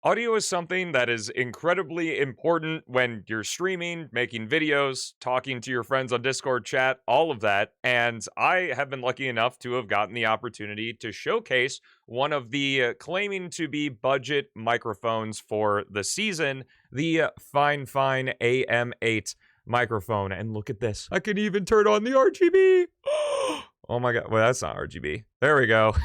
Audio is something that is incredibly important when you're streaming, making videos, talking to your friends on Discord chat, all of that. And I have been lucky enough to have gotten the opportunity to showcase one of the claiming to be budget microphones for the season, the Fifine AM8 microphone. And look at this. I can even turn on the RGB. Oh my god. Well, that's not RGB. There we go.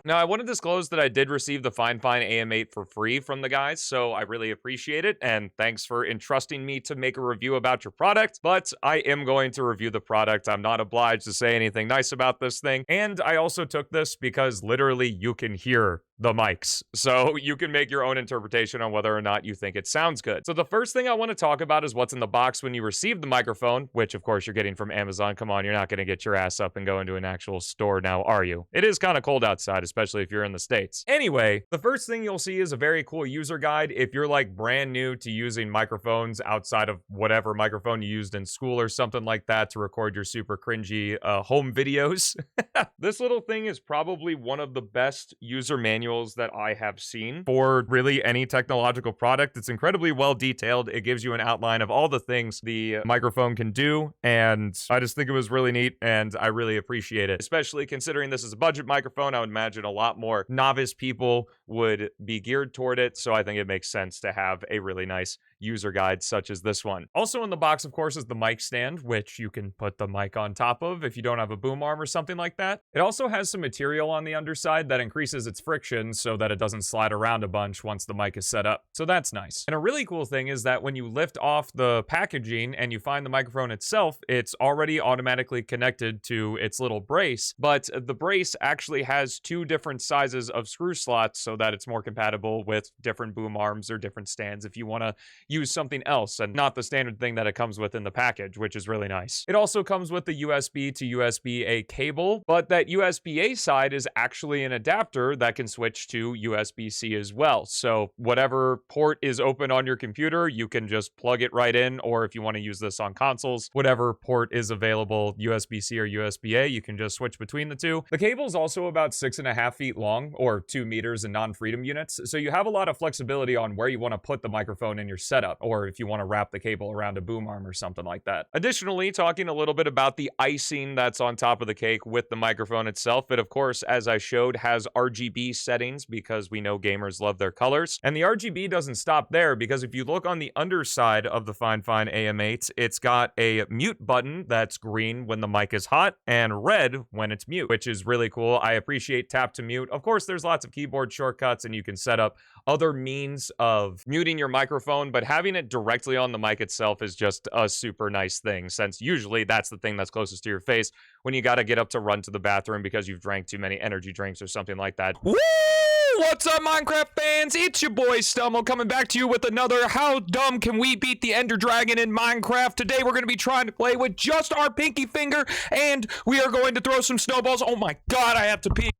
Now, I want to disclose that I did receive the Fifine AM8 for free from the guys, so I really appreciate it, and thanks for entrusting me to make a review about your product, but I am going to review the product. I'm not obliged to say anything nice about this thing, and I also took this because literally you can hear the mics, so you can make your own interpretation on whether or not you think it sounds good. So the first thing I want to talk about is what's in the box when you receive the microphone, which of course you're getting from Amazon. Come on, you're not going to get your ass up and go into an actual store now, are you? It is kind of cold outside, especially if you're in the States. Anyway, the first thing you'll see is a very cool user guide if you're like brand new to using microphones outside of whatever microphone you used in school or something like that to record your super cringy home videos. This little thing is probably one of the best user manuals that I have seen for really any technological product. It's incredibly well detailed. It gives you an outline of all the things the microphone can do, and I just think it was really neat, and I really appreciate it, especially considering this is a budget microphone. I would imagine a lot more novice people would be geared toward it, so I think it makes sense to have a really nice user guide such as this one. Also in the box, of course, is the mic stand, which you can put the mic on top of if you don't have a boom arm or something like that. It also has some material on the underside that increases its friction so that it doesn't slide around a bunch once the mic is set up. So that's nice. And a really cool thing is that when you lift off the packaging and you find the microphone itself, it's already automatically connected to its little brace, but the brace actually has two different sizes of screw slots so that it's more compatible with different boom arms or different stands if you want to use something else and not the standard thing that it comes with in the package, which is really nice. It also comes with the USB to USB-A cable, but that USB-A side is actually an adapter that can switch to USB-C as well. So whatever port is open on your computer, you can just plug it right in, or if you want to use this on consoles, whatever port is available, USB-C or USB-A, you can just switch between the two. The cable is also about 6.5 feet long, or 2 meters in non-freedom units, so you have a lot of flexibility on where you want to put the microphone in your setup, or if you want to wrap the cable around a boom arm or something like that. Additionally, talking a little bit about the icing that's on top of the cake with the microphone itself, it of course, as I showed, has RGB settings because we know gamers love their colors. And the RGB doesn't stop there, because if you look on the underside of the Fifine AM8, it's got a mute button that's green when the mic is hot and red when it's mute, which is really cool. I appreciate tap to mute. Of course, there's lots of keyboard shortcuts and you can set up other means of muting your microphone, but having it directly on the mic itself is just a super nice thing, since usually that's the thing that's closest to your face when you got to get up to run to the bathroom because you've drank too many energy drinks or something like that. Woo! What's up, Minecraft fans? It's your boy Stelmo coming back to you with another How Dumb Can We Beat the Ender Dragon in Minecraft? Today we're going to be trying to play with just our pinky finger, and we are going to throw some snowballs. Oh my god, I have to pee.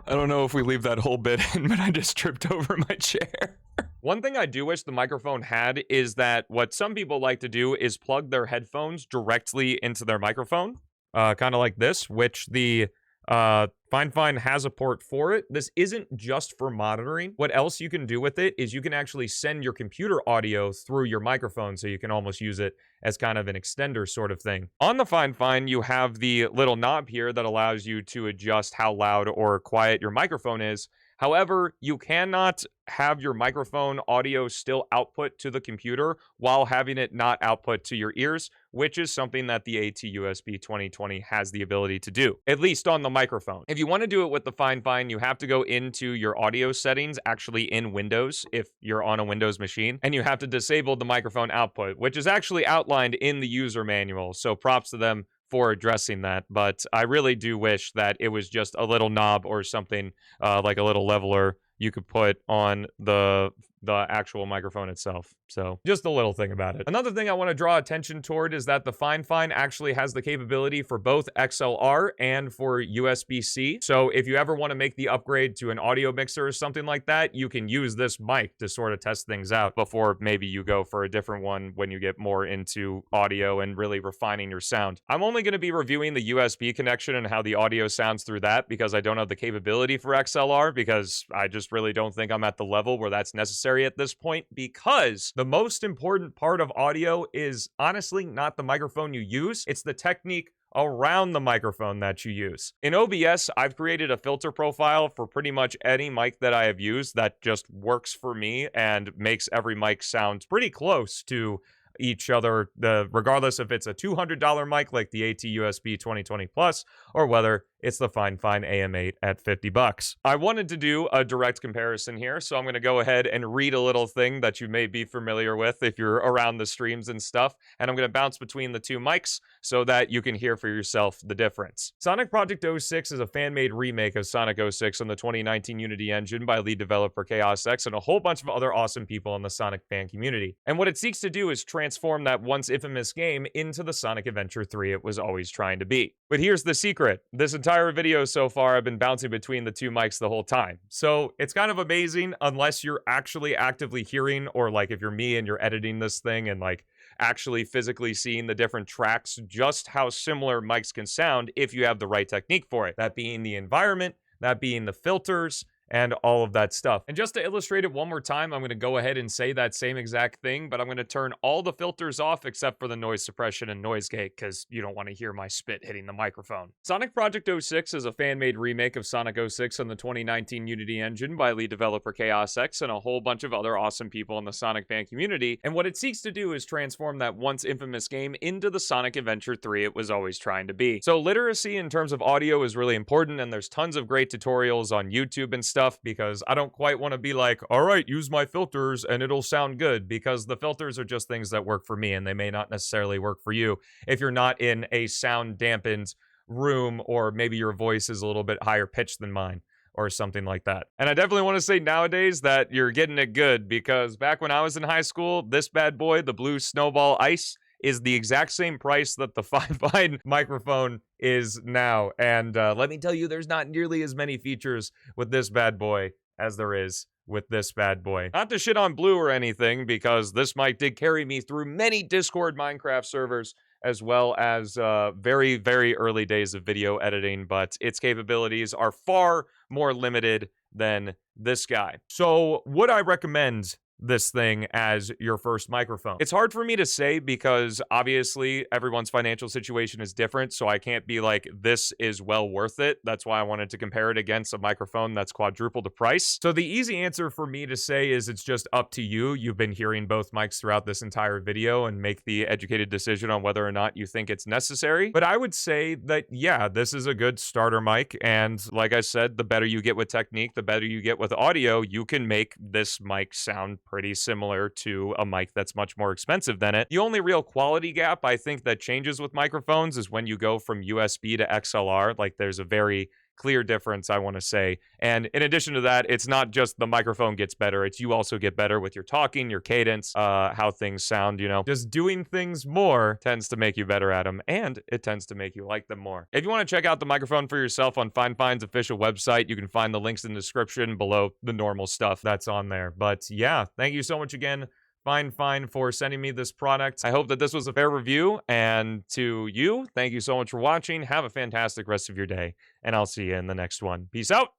I don't know if we leave that whole bit in, but I just tripped over my chair. One thing I do wish the microphone had is that what some people like to do is plug their headphones directly into their microphone, kind of like this, which the Fifine has a port for it. This isn't just for monitoring. What else you can do with it is you can actually send your computer audio through your microphone, so you can almost use it as kind of an extender sort of thing. On the Fifine, you have the little knob here that allows you to adjust how loud or quiet your microphone is. However, you cannot have your microphone audio still output to the computer while having it not output to your ears, which is something that the AT-USB 2020 has the ability to do, at least on the microphone. If you want to do it with the Fifine, you have to go into your audio settings, actually in Windows, if you're on a Windows machine, and you have to disable the microphone output, which is actually outlined in the user manual, so props to them for addressing that. But I really do wish that it was just a little knob or something like a little leveler you could put on the the actual microphone itself. So just a little thing about it. Another thing I want to draw attention toward is that the Fifine actually has the capability for both XLR and for USB-C. So if you ever want to make the upgrade to an audio mixer or something like that, you can use this mic to sort of test things out before maybe you go for a different one when you get more into audio and really refining your sound. I'm only going to be reviewing the USB connection and how the audio sounds through that because I don't have the capability for XLR, because I just really don't think I'm at the level where that's necessary at this point, because the most important part of audio is honestly not the microphone you use, it's the technique around the microphone that you use. In OBS, I've created a filter profile for pretty much any mic that I have used that just works for me and makes every mic sound pretty close to each other, regardless if it's a $200 mic like the AT-USB 2020 Plus, or whether it's the Fifine AM8 at $50. I wanted to do a direct comparison here, so I'm going to go ahead and read a little thing that you may be familiar with if you're around the streams and stuff, and I'm going to bounce between the two mics so that you can hear for yourself the difference. Sonic Project 06 is a fan-made remake of Sonic 06 on the 2019 Unity engine by lead developer Chaos X and a whole bunch of other awesome people in the Sonic fan community. And what it seeks to do is transform that once infamous game into the Sonic Adventure 3 it was always trying to be. But here's the secret. This entire video so far, I've been bouncing between the two mics the whole time. So it's kind of amazing unless you're actually actively hearing, or like if you're me and you're editing this thing and like actually physically seeing the different tracks, just how similar mics can sound if you have the right technique for it. That being the environment, that being the filters, and all of that stuff. And just to illustrate it one more time, I'm going to go ahead and say that same exact thing, but I'm going to turn all the filters off except for the noise suppression and noise gate, because you don't want to hear my spit hitting the microphone. Sonic Project 06 is a fan-made remake of Sonic 06 on the 2019 Unity engine by lead developer Chaos X and a whole bunch of other awesome people in the Sonic fan community, and what it seeks to do is transform that once infamous game into the Sonic Adventure 3 it was always trying to be. So literacy in terms of audio is really important, and there's tons of great tutorials on YouTube and stuff, because I don't quite want to be like, all right, use my filters and it'll sound good, because the filters are just things that work for me and they may not necessarily work for you if you're not in a sound dampened room, or maybe your voice is a little bit higher pitched than mine or something like that. And I definitely want to say nowadays that you're getting it good, because back when I was in high school, this bad boy, the blue Snowball Ice, is the exact same price that the Fifine microphone is now. And let me tell you, there's not nearly as many features with this bad boy as there is with this bad boy. Not to shit on Blue or anything, because this mic did carry me through many Discord Minecraft servers, as well as very, very early days of video editing, but its capabilities are far more limited than this guy. So would I recommend this thing as your first microphone? It's hard for me to say, because obviously everyone's financial situation is different, so I can't be like, this is well worth it. That's why I wanted to compare it against a microphone that's quadruple the price. So the easy answer for me to say is it's just up to you. You've been hearing both mics throughout this entire video, and make the educated decision on whether or not you think it's necessary. But I would say that, yeah, this is a good starter mic, and like I said, the better you get with technique, the better you get with audio, you can make this mic sound pretty similar to a mic that's much more expensive than it. The only real quality gap I think that changes with microphones is when you go from USB to XLR. Like, there's a very clear difference, I want to say. And in addition to that, it's not just the microphone gets better, it's you also get better with your talking, your cadence, how things sound, you know. Just doing things more tends to make you better at them, and it tends to make you like them more. If you want to check out the microphone for yourself on Fifine's official website, you can find the links in the description below the normal stuff that's on there. But yeah, thank you so much again, Fifine, for sending me this product. I hope that this was a fair review, and to you, thank you so much for watching. Have a fantastic rest of your day, and I'll see you in the next one. Peace out!